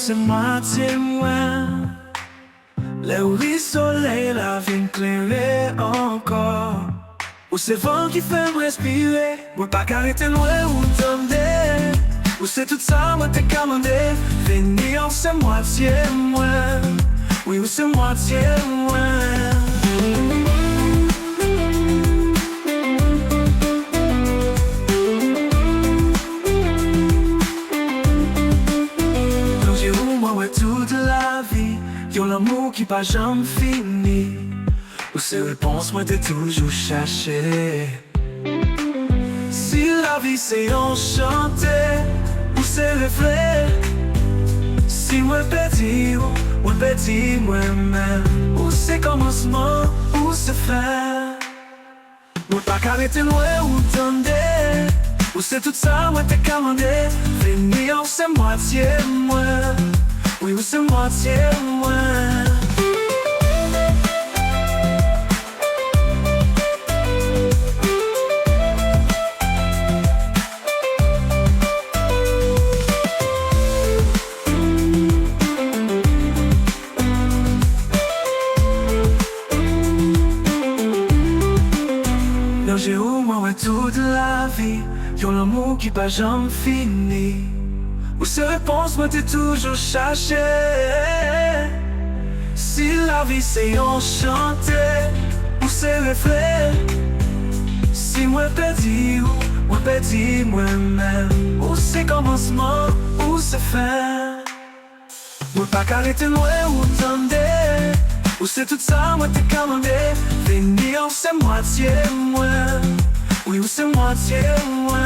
c'est moitié moi. Là où le soleil la vient éclairer encore. Où c'est vent qui fait me respirer. Moi pas qu'arrêter loin ou tomber. Où c'est tout ça moi t'es commandé. Venir c'est moitié moi. Oui où c'est moitié moi. Toute la vie, y'a l'amour qui pas jamais fini. Où ces réponses moi t'es toujours cherché. Si la vie c'est enchanté, où c'est reflet. Si moi petit moi-même. Où c'est commencement, où c'est fin. Moi pas qu'arrêter loin ou tendre. Où c'est tout ça moi t'es commandé. Venir c'est moitié moi. Oui, où c'est moitié moi. Non, j'ai où moi ouais toute la vie. Y'a l'amour qui pas jamais fini. Où ces réponses moi t'es toujours cherché. Si la vie c'est enchanté, où c'est reflet. Si moi petit moi-même. Où c'est commencement, où c'est fin. Moi pas qu'arrêter loin ou tendre. Où c'est tout ça moi t'es commandé. Venir c'est moitié moi. Oui où c'est moitié moi.